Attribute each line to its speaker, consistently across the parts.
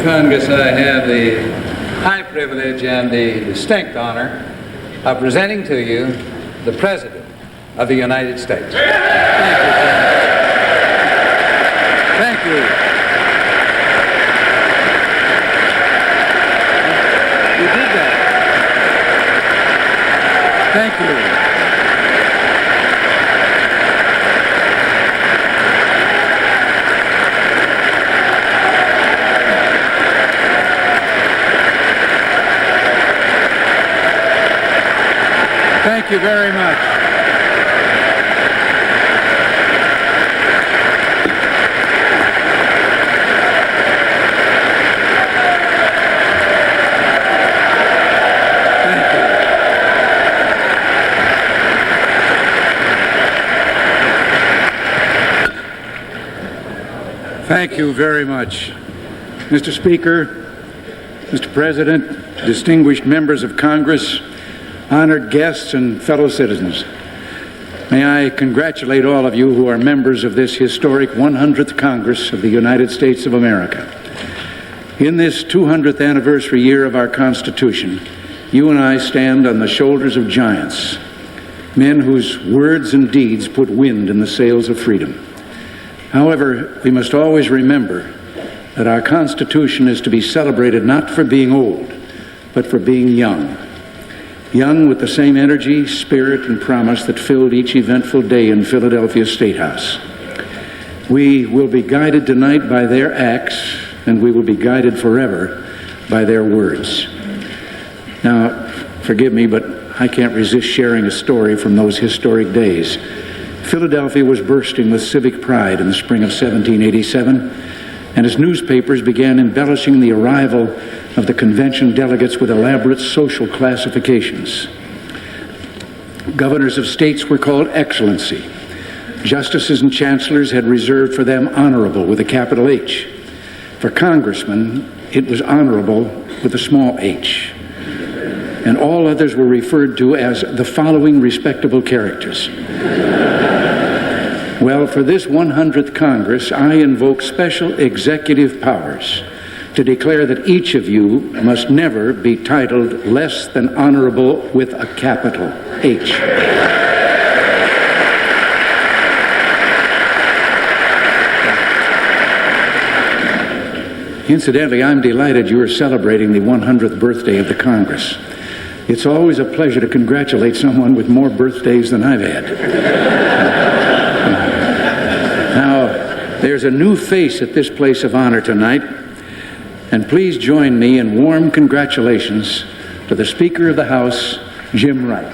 Speaker 1: Congress, I have the high privilege and the distinct honor of presenting to you the President of the United States. Thank you. Thank you. You did that. Thank you. Thank you very much. Thank you very much. Mr. Speaker, Mr. President, distinguished members of Congress, honored guests and fellow citizens, may I congratulate all of you who are members of this historic 100th Congress of the United States of America. In this 200th anniversary year of our Constitution, you and I stand on the shoulders of giants, men whose words and deeds put wind in the sails of freedom. However, we must always remember that our Constitution is to be celebrated not for being old, but for being young. Young with the same energy, spirit, and promise that filled each eventful day in Philadelphia State House. We will be guided tonight by their acts, and we will be guided forever by their words. Now, forgive me, but I can't resist sharing a story from those historic days. Philadelphia was bursting with civic pride in the spring of 1787, and as newspapers began embellishing the arrival of the convention delegates with elaborate social classifications. Governors of states were called Excellency. Justices and chancellors had reserved for them Honorable with a capital H. For congressmen, it was Honorable with a small h. And all others were referred to as the following respectable characters. Well, for this 100th Congress, I invoke special executive powers to declare that each of you must never be titled less than honorable with a capital H. Incidentally, I'm delighted you are celebrating the 100th birthday of the Congress. It's always a pleasure to congratulate someone with more birthdays than I've had. Now, there's a new face at this place of honor tonight. And please join me in warm congratulations to the Speaker of the House, Jim Wright.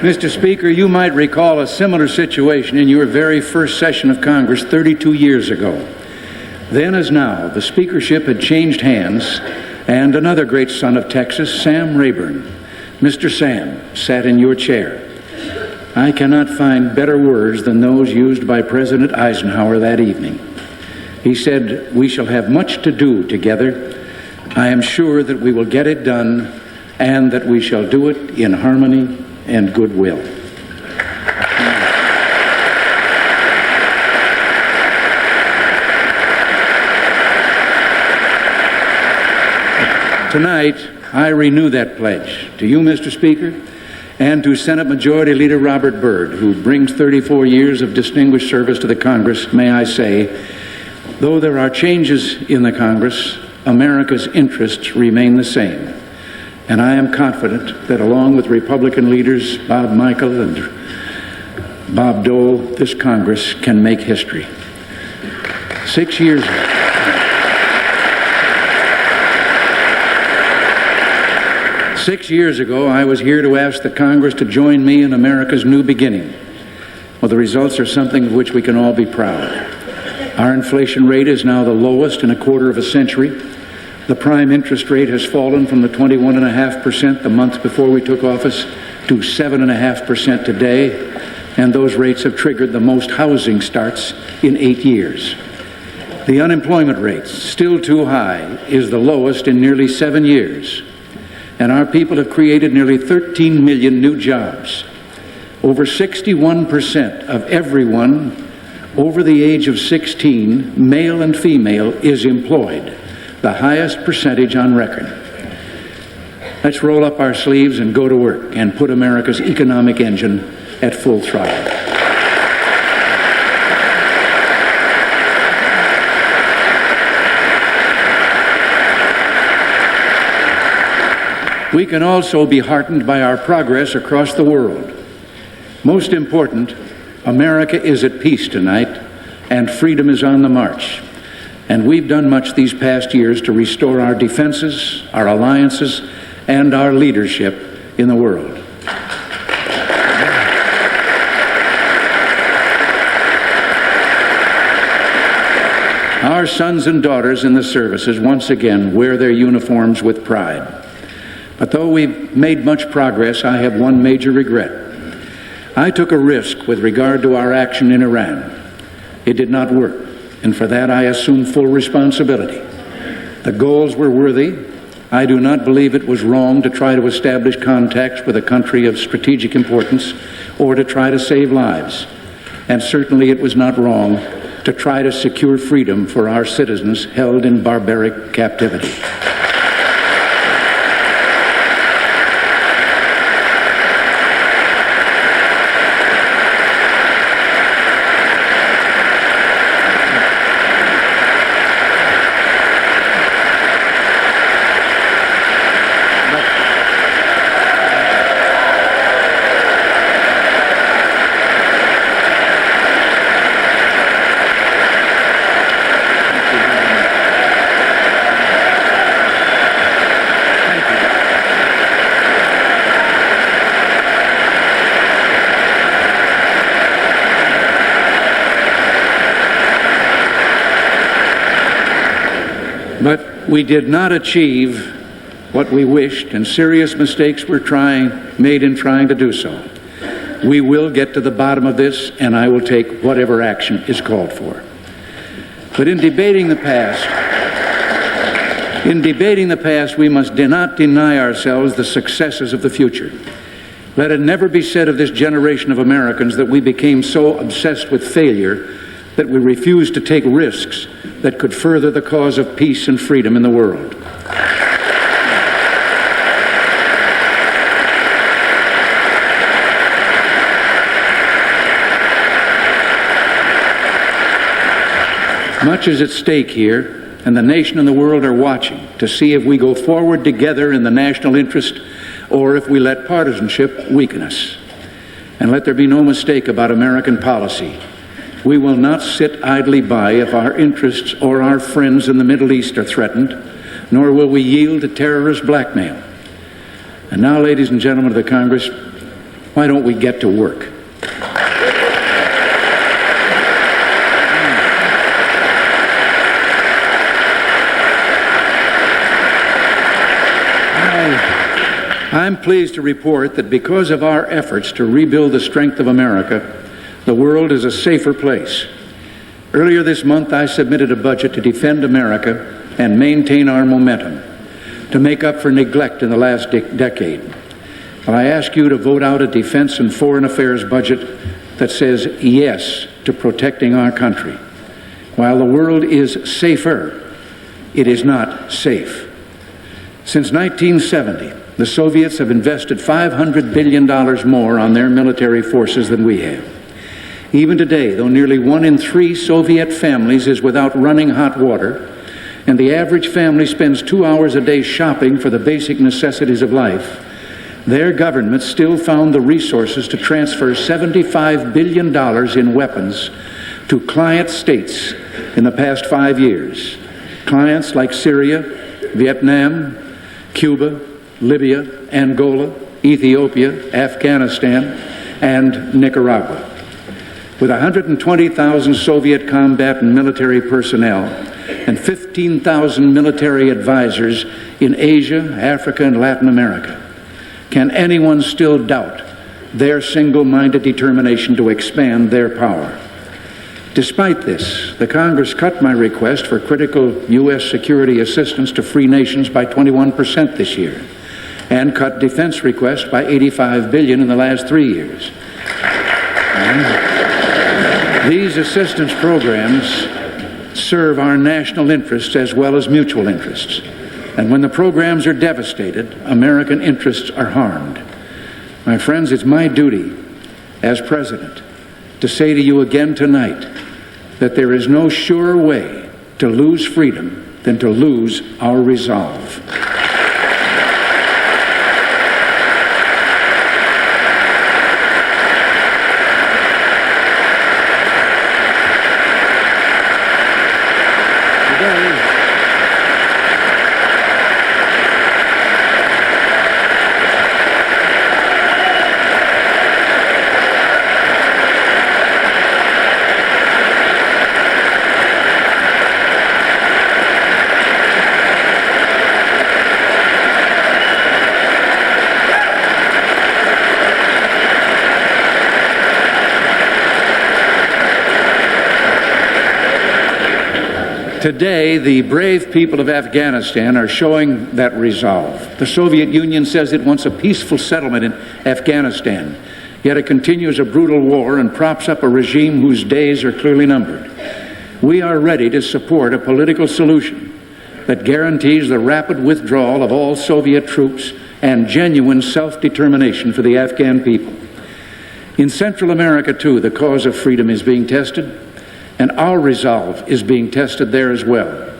Speaker 1: Mr. Speaker, you might recall a similar situation in your very first session of Congress 32 years ago. Then as now, the speakership had changed hands, and another great son of Texas, Sam Rayburn, Mr. Sam, sat in your chair. I cannot find better words than those used by President Eisenhower that evening. He said, "We shall have much to do together. I am sure that we will get it done, and that we shall do it in harmony and goodwill." Tonight, I renew that pledge to you, Mr. Speaker, and to Senate Majority Leader Robert Byrd, who brings 34 years of distinguished service to the Congress. May I say, though there are changes in the Congress, America's interests remain the same. And I am confident that along with Republican leaders Bob Michel and Bob Dole, this Congress can make history. 6 years ago, I was here to ask the Congress to join me in America's new beginning. Well, the results are something of which we can all be proud. Our inflation rate is now the lowest in a quarter of a century. The prime interest rate has fallen from the 21.5% the month before we took office to 7.5% today, and those rates have triggered the most housing starts in 8 years. The unemployment rate, still too high, is the lowest in nearly 7 years, and our people have created nearly 13 million new jobs. Over 61% of everyone over the age of 16, male and female, is employed, the highest percentage on record. Let's roll up our sleeves and go to work and put America's economic engine at full throttle. We can also be heartened by our progress across the world. Most important, America is at peace tonight, and freedom is on the march. And we've done much these past years to restore our defenses, our alliances, and our leadership in the world. Our sons and daughters in the services once again wear their uniforms with pride. But though we've made much progress, I have one major regret. I took a risk with regard to our action in Iran. It did not work, and for that I assume full responsibility. The goals were worthy. I do not believe it was wrong to try to establish contacts with a country of strategic importance or to try to save lives. And certainly it was not wrong to try to secure freedom for our citizens held in barbaric captivity. But we did not achieve what we wished, and serious mistakes were made in trying to do so. We will get to the bottom of this, and I will take whatever action is called for. But in debating the past, we must not deny ourselves the successes of the future. Let it never be said of this generation of Americans that we became so obsessed with failure that we refused to take risks that could further the cause of peace and freedom in the world. Much is at stake here, and the nation and the world are watching to see if we go forward together in the national interest or if we let partisanship weaken us. And let there be no mistake about American policy. We will not sit idly by if our interests or our friends in the Middle East are threatened, nor will we yield to terrorist blackmail. And now, ladies and gentlemen of the Congress, why don't we get to work? I'm pleased to report that because of our efforts to rebuild the strength of America, the world is a safer place. Earlier this month, I submitted a budget to defend America and maintain our momentum, to make up for neglect in the last decade. Well, I ask you to vote out a defense and foreign affairs budget that says yes to protecting our country. While the world is safer, it is not safe. Since 1970, the Soviets have invested $500 billion more on their military forces than we have. Even today, though nearly 1 in 3 Soviet families is without running hot water, and the average family spends 2 hours a day shopping for the basic necessities of life, their government still found the resources to transfer $75 billion in weapons to client states in the past 5 years. Clients like Syria, Vietnam, Cuba, Libya, Angola, Ethiopia, Afghanistan, and Nicaragua. With 120,000 Soviet combat and military personnel and 15,000 military advisors in Asia, Africa, and Latin America. can anyone still doubt their single-minded determination to expand their power? Despite this, the Congress cut my request for critical U.S. security assistance to free nations by 21% this year, and cut defense requests by $85 billion in the last 3 years. These assistance programs serve our national interests as well as mutual interests. And when the programs are devastated, American interests are harmed. My friends, it's my duty as President to say to you again tonight that there is no surer way to lose freedom than to lose our resolve. Today, the brave people of Afghanistan are showing that resolve. The Soviet Union says it wants a peaceful settlement in Afghanistan, yet it continues a brutal war and props up a regime whose days are clearly numbered. We are ready to support a political solution that guarantees the rapid withdrawal of all Soviet troops and genuine self-determination for the Afghan people. In Central America, too, the cause of freedom is being tested, and our resolve is being tested there as well.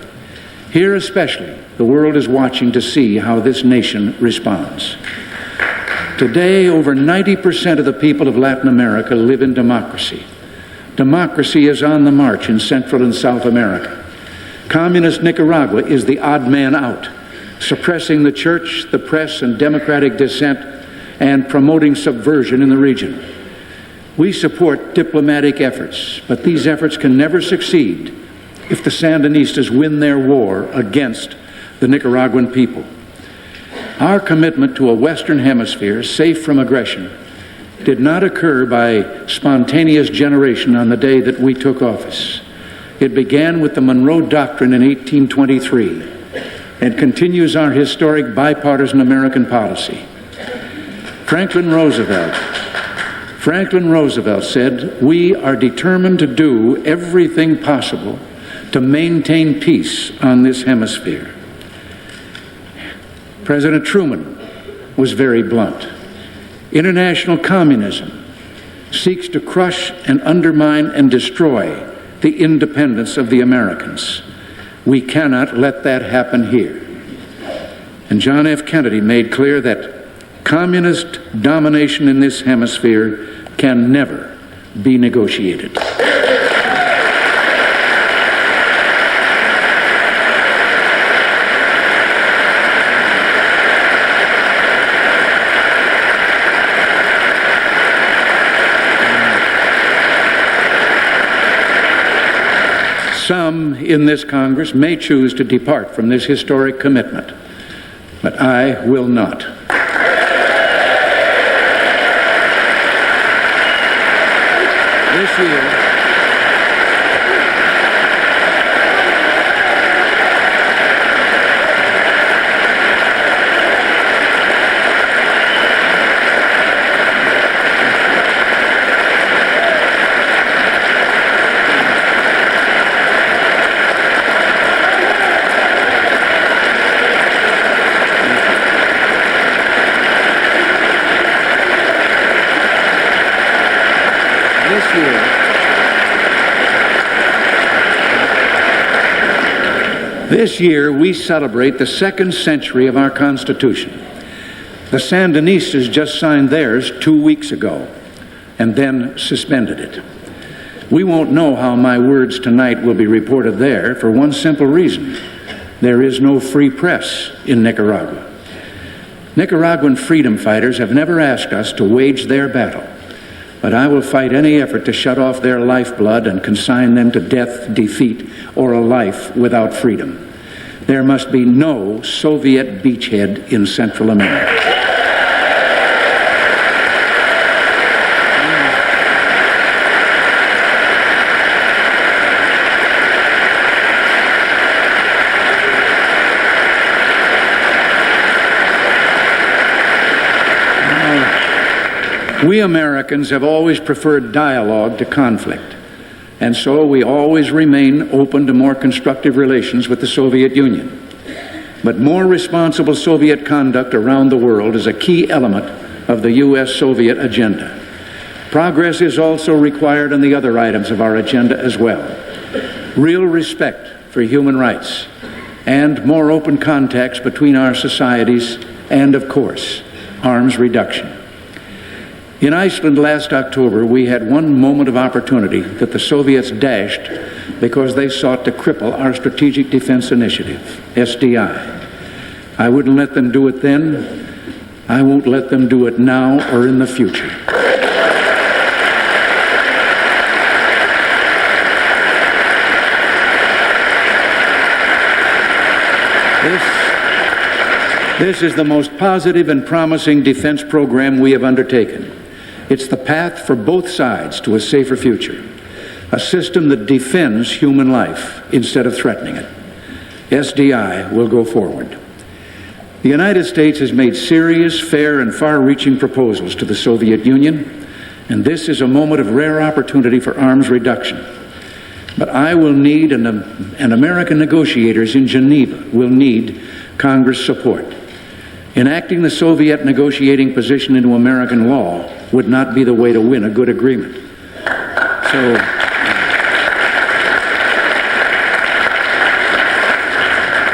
Speaker 1: Here especially, the world is watching to see how this nation responds. Today, over 90% of the people of Latin America live in democracy. Democracy is on the march in Central and South America. Communist Nicaragua is the odd man out, suppressing the church, the press, and democratic dissent, and promoting subversion in the region. We support diplomatic efforts, but these efforts can never succeed if the Sandinistas win their war against the Nicaraguan people. Our commitment to a Western Hemisphere safe from aggression did not occur by spontaneous generation on the day that we took office. It began with the Monroe Doctrine in 1823 and continues our historic bipartisan American policy. Franklin Roosevelt said, "We are determined to do everything possible to maintain peace on this hemisphere." President Truman was very blunt. International communism seeks to crush and undermine and destroy the independence of the Americans. We cannot let that happen here. And John F. Kennedy made clear that communist domination in this hemisphere can never be negotiated. Some in this Congress may choose to depart from this historic commitment, but I will not. This year, This year, we celebrate the second century of our Constitution. The Sandinistas just signed theirs 2 weeks ago and then suspended it. We won't know how my words tonight will be reported there for one simple reason. There is no free press in Nicaragua. Nicaraguan freedom fighters have never asked us to wage their battle, but I will fight any effort to shut off their lifeblood and consign them to death, defeat, or a life without freedom. There must be no Soviet beachhead in Central America. We Americans have always preferred dialogue to conflict, and so we always remain open to more constructive relations with the Soviet Union. But more responsible Soviet conduct around the world is a key element of the U.S.-Soviet agenda. Progress is also required on the other items of our agenda as well. Real respect for human rights and more open contacts between our societies and, of course, arms reduction. In Iceland last October, we had one moment of opportunity that the Soviets dashed because they sought to cripple our Strategic Defense Initiative, SDI. I wouldn't let them do it then. I won't let them do it now or in the future. This is the most positive and promising defense program we have undertaken. It's the path for both sides to a safer future, a system that defends human life instead of threatening it. SDI will go forward. The United States has made serious, fair, and far-reaching proposals to the Soviet Union, and this is a moment of rare opportunity for arms reduction. But I will need, and American negotiators in Geneva will need, Congress support. Enacting the Soviet negotiating position into American law would not be the way to win a good agreement.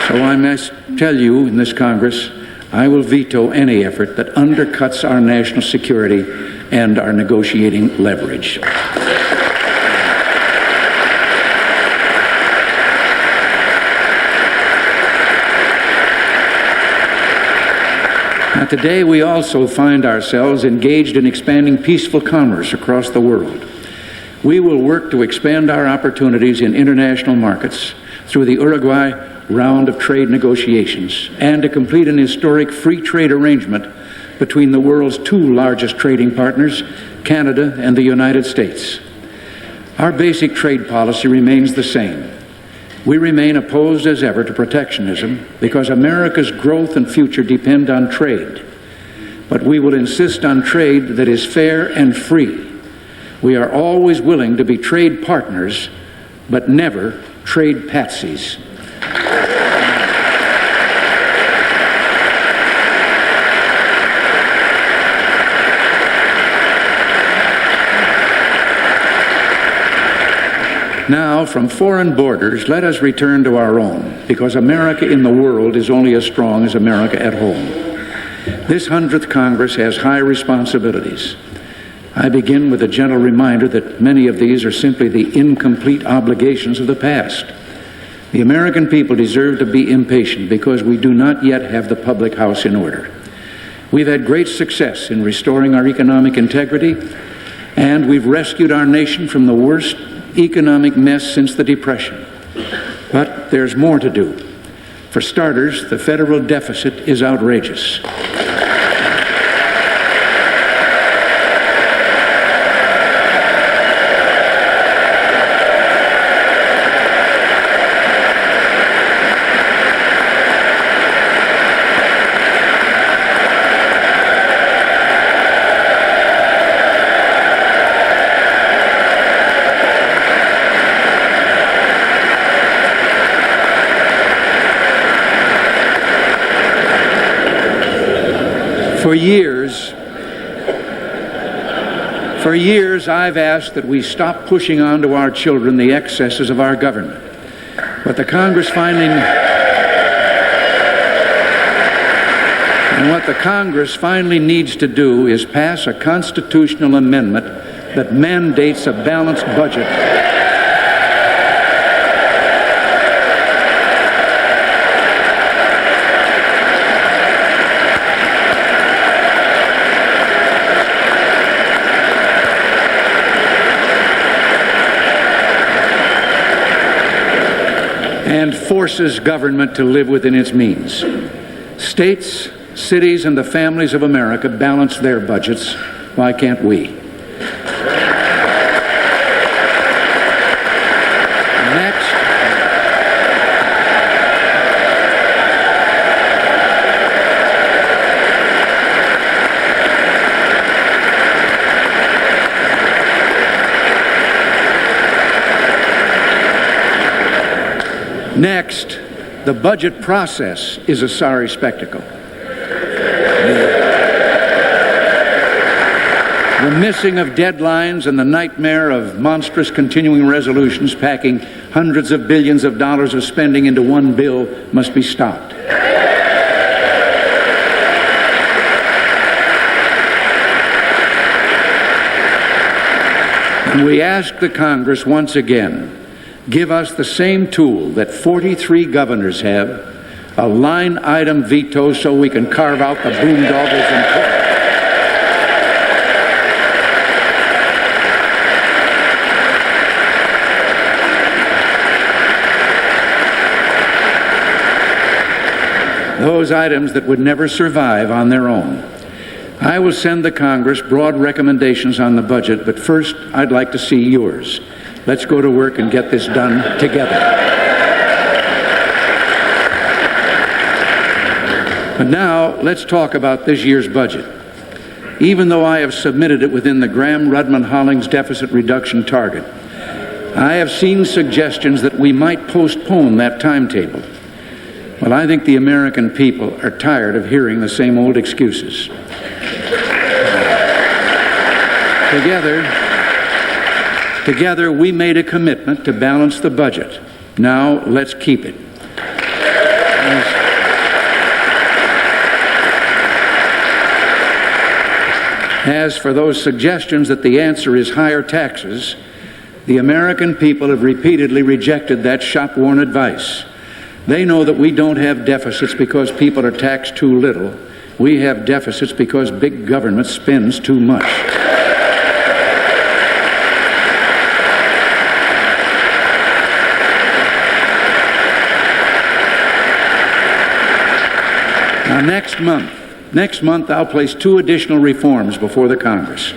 Speaker 1: So I must tell you in this Congress, I will veto any effort that undercuts our national security and our negotiating leverage. Now, today we also find ourselves engaged in expanding peaceful commerce across the world. We will work to expand our opportunities in international markets through the Uruguay round of trade negotiations and to complete an historic free trade arrangement between the world's two largest trading partners, Canada and the United States. Our basic trade policy remains the same. We remain opposed as ever to protectionism because America's growth and future depend on trade. But we will insist on trade that is fair and free. We are always willing to be trade partners, but never trade patsies. Now, from foreign borders, let us return to our own, because America in the world is only as strong as America at home. This 100th Congress has high responsibilities. I begin with a gentle reminder that many of these are simply the incomplete obligations of the past. The American people deserve to be impatient because we do not yet have the public house in order. We've had great success in restoring our economic integrity, and we've rescued our nation from the worst economic mess since the Depression. But there's more to do. For starters, the federal deficit is outrageous. For years, I've asked that we stop pushing onto our children the excesses of our government. But what the Congress finally needs to do is pass a constitutional amendment that mandates a balanced budget. And forces government to live within its means. States, cities, and the families of America balance their budgets. Why can't we? Next, the budget process is a sorry spectacle. The missing of deadlines and the nightmare of monstrous continuing resolutions packing hundreds of billions of dollars of spending into one bill must be stopped. And we ask the Congress once again, give us the same tool that 43 governors have, a line item veto, so we can carve out the boondoggles and pork. Those items that would never survive on their own. I will send the Congress broad recommendations on the budget, but first I'd like to see yours. Let's go to work and get this done together. But now let's talk about this year's budget. Even though I have submitted it within the Graham-Rudman-Hollings deficit reduction target, I have seen suggestions that we might postpone that timetable. Well, I think the American people are tired of hearing the same old excuses. Together, we made a commitment to balance the budget. Now, let's keep it. As for those suggestions that the answer is higher taxes, the American people have repeatedly rejected that shop-worn advice. They know that we don't have deficits because people are taxed too little. We have deficits because big government spends too much. Now, next month I'll place 2 additional reforms before the Congress.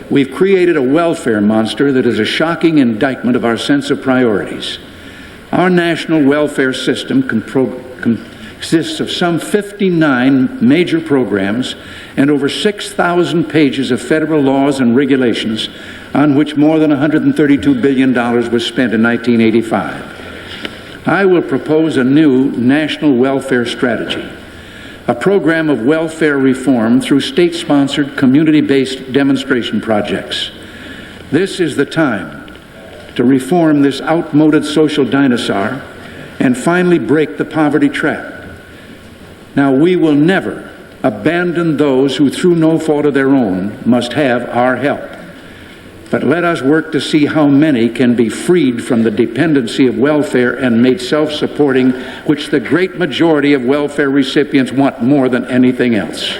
Speaker 1: We've created a welfare monster that is a shocking indictment of our sense of priorities. Our national welfare system consists of some 59 major programs and over 6,000 pages of federal laws and regulations, on which more than $132 billion was spent in 1985. I will propose a new national welfare strategy, a program of welfare reform through state-sponsored, community-based demonstration projects. This is the time to reform this outmoded social dinosaur and finally break the poverty trap. Now, we will never abandon those who, through no fault of their own, must have our help. But let us work to see how many can be freed from the dependency of welfare and made self-supporting, which the great majority of welfare recipients want more than anything else.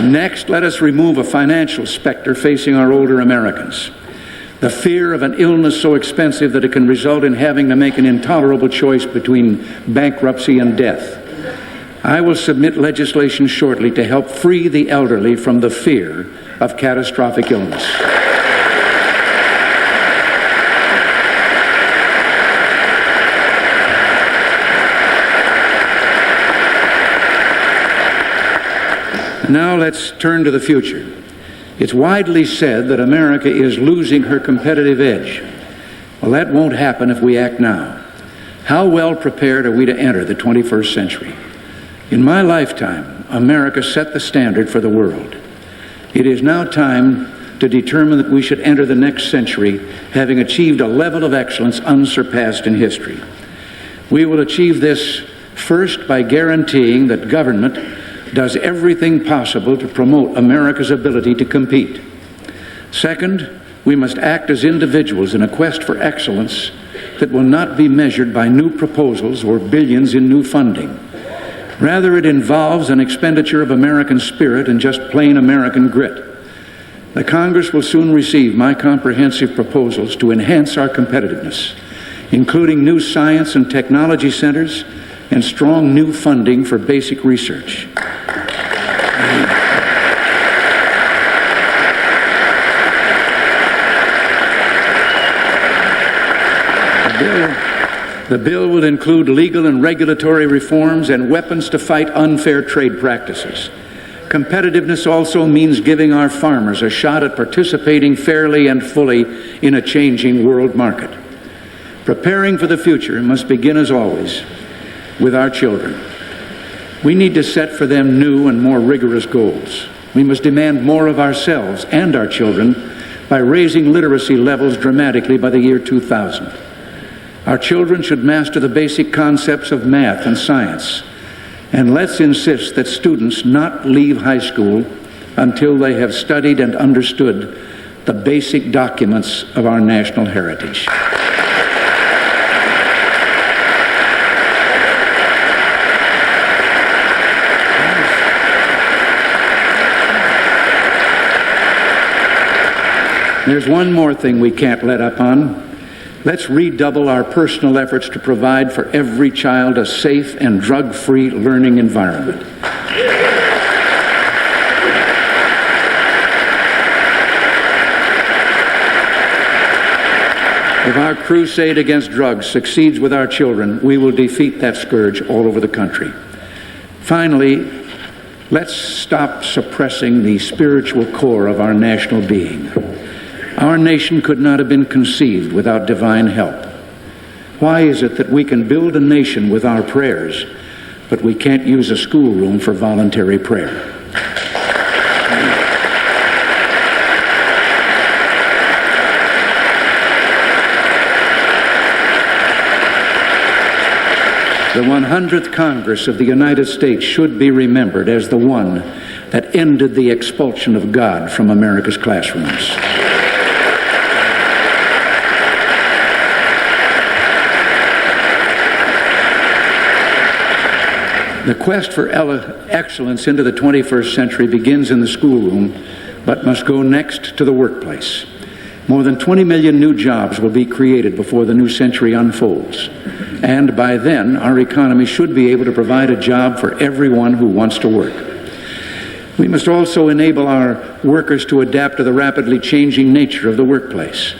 Speaker 1: Next, let us remove a financial specter facing our older Americans. The fear of an illness so expensive that it can result in having to make an intolerable choice between bankruptcy and death. I will submit legislation shortly to help free the elderly from the fear of catastrophic illness. Now let's turn to the future. It's widely said that America is losing her competitive edge. Well, that won't happen if we act now. How well prepared are we to enter the 21st century? In my lifetime, America set the standard for the world. It is now time to determine that we should enter the next century having achieved a level of excellence unsurpassed in history. We will achieve this first by guaranteeing that government does everything possible to promote America's ability to compete. Second, we must act as individuals in a quest for excellence that will not be measured by new proposals or billions in new funding. Rather, it involves an expenditure of American spirit and just plain American grit. The Congress will soon receive my comprehensive proposals to enhance our competitiveness, including new science and technology centers and strong new funding for basic research. The bill will include legal and regulatory reforms and weapons to fight unfair trade practices. Competitiveness also means giving our farmers a shot at participating fairly and fully in a changing world market. Preparing for the future must begin, as always, with our children. We need to set for them new and more rigorous goals. We must demand more of ourselves and our children by raising literacy levels dramatically by the year 2000. Our children should master the basic concepts of math and science. And let's insist that students not leave high school until they have studied and understood the basic documents of our national heritage. There's one more thing we can't let up on. Let's redouble our personal efforts to provide for every child a safe and drug-free learning environment. If our crusade against drugs succeeds with our children, we will defeat that scourge all over the country. Finally, let's stop suppressing the spiritual core of our national being. Our nation could not have been conceived without divine help. Why is it that we can build a nation with our prayers, but we can't use a schoolroom for voluntary prayer? The 100th Congress of the United States should be remembered as the one that ended the expulsion of God from America's classrooms. The quest for excellence into the 21st century begins in the schoolroom, but must go next to the workplace. More than 20 million new jobs will be created before the new century unfolds. And by then, our economy should be able to provide a job for everyone who wants to work. We must also enable our workers to adapt to the rapidly changing nature of the workplace.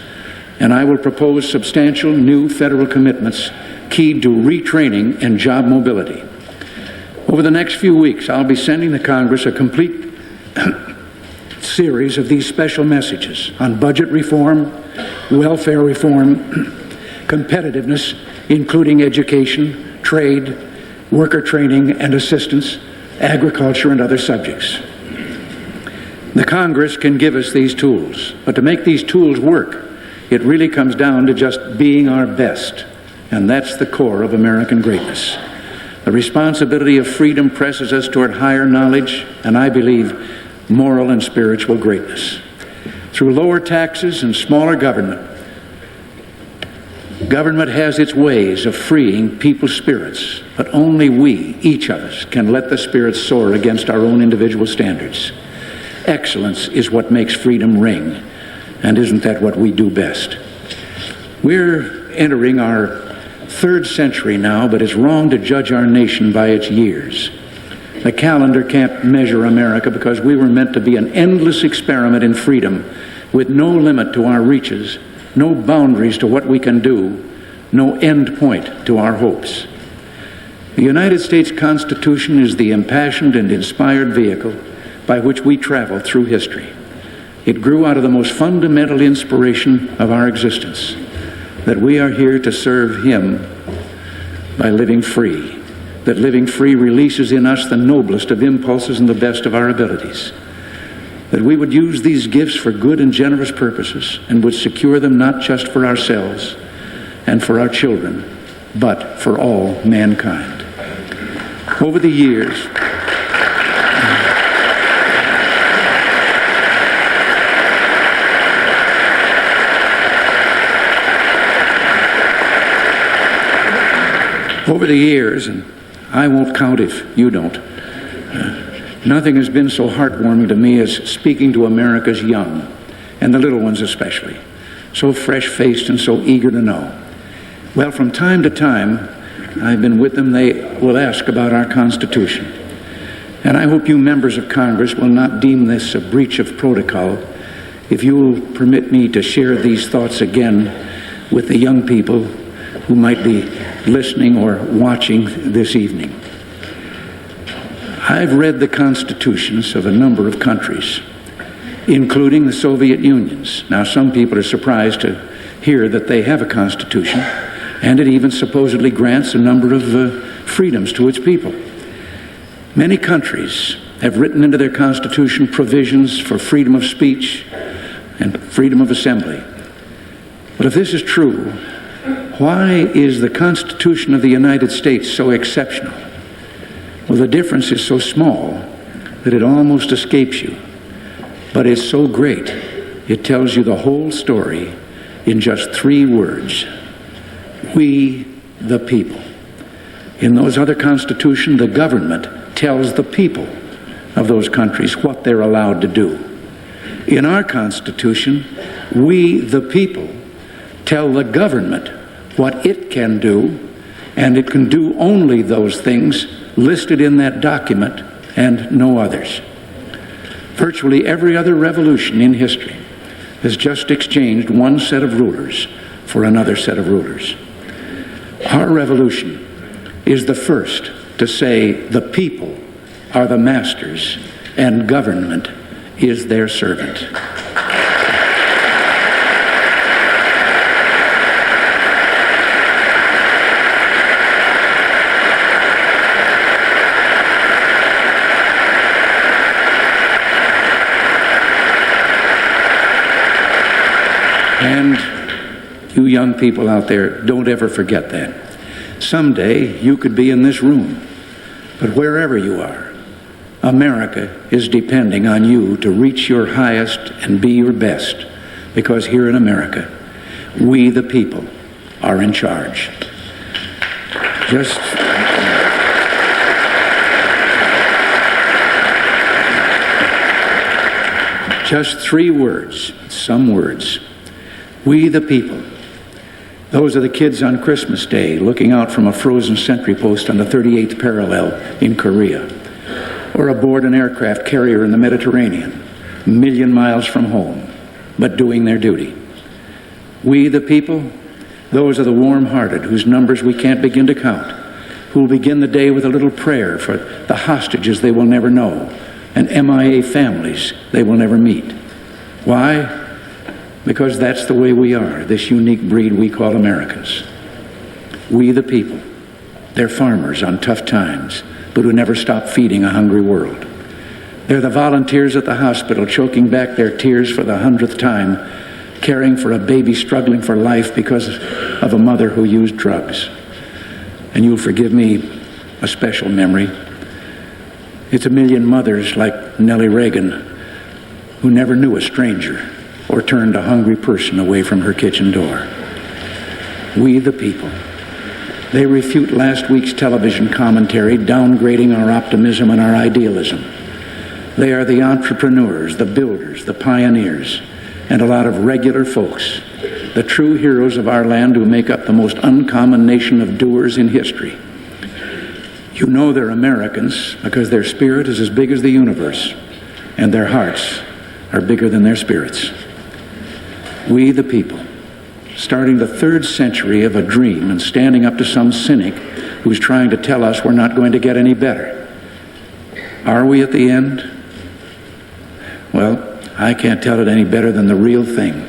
Speaker 1: And I will propose substantial new federal commitments keyed to retraining and job mobility. Over the next few weeks, I'll be sending the Congress a complete series of these special messages on budget reform, welfare reform, competitiveness, including education, trade, worker training and assistance, agriculture, and other subjects. The Congress can give us these tools, but to make these tools work, it really comes down to just being our best, and that's the core of American greatness. The responsibility of freedom presses us toward higher knowledge, and I believe moral and spiritual greatness. Through lower taxes and smaller government, government has its ways of freeing people's spirits, but only we, each of us, can let the spirits soar against our own individual standards. Excellence is what makes freedom ring, and isn't that what we do best? We're entering our third century now, but it's wrong to judge our nation by its years. The calendar can't measure America because we were meant to be an endless experiment in freedom with no limit to our reaches, no boundaries to what we can do, no end point to our hopes. The United States Constitution is the impassioned and inspired vehicle by which we travel through history. It grew out of the most fundamental inspiration of our existence, that we are here to serve Him by living free, that living free releases in us the noblest of impulses and the best of our abilities, that we would use these gifts for good and generous purposes and would secure them not just for ourselves and for our children, but for all mankind. Over the years, and I won't count if you don't, nothing has been so heartwarming to me as speaking to America's young, and the little ones especially, so fresh-faced and so eager to know. Well, from time to time, I've been with them, they will ask about our Constitution. And I hope you members of Congress will not deem this a breach of protocol if you will permit me to share these thoughts again with the young people who might be listening or watching this evening. I've read the constitutions of a number of countries, including the Soviet Unions. Now, some people are surprised to hear that they have a constitution, and it even supposedly grants a number of freedoms to its people. Many countries have written into their constitution provisions for freedom of speech and freedom of assembly. But if this is true, why is the Constitution of the United States so exceptional? Well, the difference is so small that it almost escapes you. But it's so great, it tells you the whole story in just 3 words. We, the people. In those other constitutions, the government tells the people of those countries what they're allowed to do. In our Constitution, we, the people, tell the government what it can do, and it can do only those things listed in that document and no others. Virtually every other revolution in history has just exchanged one set of rulers for another set of rulers. Our revolution is the first to say the people are the masters and government is their servant. And you young people out there, don't ever forget that. Someday you could be in this room, but wherever you are, America is depending on you to reach your highest and be your best, because here in America, we the people are in charge. Just 3 words, some words. We the people. Those are the kids on Christmas Day looking out from a frozen sentry post on the 38th parallel in Korea, or aboard an aircraft carrier in the Mediterranean, a million miles from home, but doing their duty. We the people, those are the warm-hearted whose numbers we can't begin to count, who will begin the day with a little prayer for the hostages they will never know and MIA families they will never meet. Why? Because that's the way we are, this unique breed we call Americans. We the people. They're farmers on tough times, but who never stop feeding a hungry world. They're the volunteers at the hospital choking back their tears for the 100th time, caring for a baby struggling for life because of a mother who used drugs. And you'll forgive me a special memory. It's a million mothers like Nellie Reagan who never knew a stranger or turned a hungry person away from her kitchen door. We the people. They refute last week's television commentary, downgrading our optimism and our idealism. They are the entrepreneurs, the builders, the pioneers, and a lot of regular folks, the true heroes of our land who make up the most uncommon nation of doers in history. You know they're Americans because their spirit is as big as the universe, and their hearts are bigger than their spirits. We the people, starting the 3rd century of a dream and standing up to some cynic who's trying to tell us we're not going to get any better. Are we at the end? Well, I can't tell it any better than the real thing.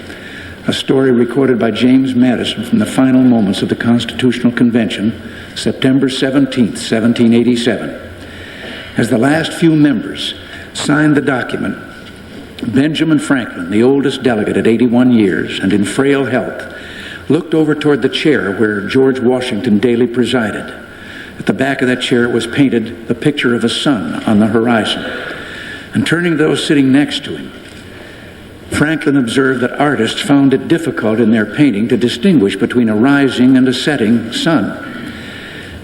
Speaker 1: A story recorded by James Madison from the final moments of the Constitutional Convention, September 17th, 1787. As the last few members signed the document, Benjamin Franklin, the oldest delegate at 81 years and in frail health, looked over toward the chair where George Washington daily presided. At the back of that chair was painted the picture of a sun on the horizon. And turning to those sitting next to him, Franklin observed that artists found it difficult in their painting to distinguish between a rising and a setting sun.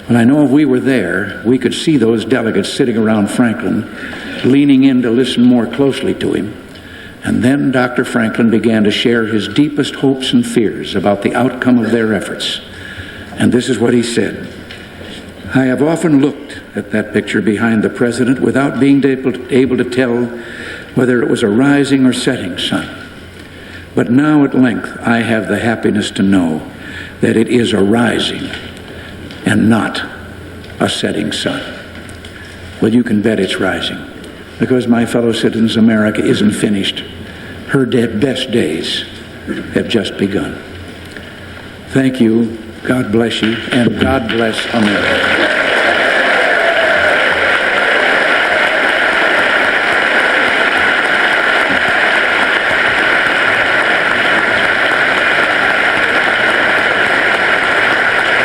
Speaker 1: Well, I know if we were there, we could see those delegates sitting around Franklin, leaning in to listen more closely to him. And then Dr. Franklin began to share his deepest hopes and fears about the outcome of their efforts. And this is what he said. I have often looked at that picture behind the president without being able to tell whether it was a rising or setting sun. But now at length I have the happiness to know that it is a rising, and not a setting sun. Well, you can bet it's rising, because, my fellow citizens, America isn't finished. Her best days have just begun. Thank you. God bless you, and God bless America.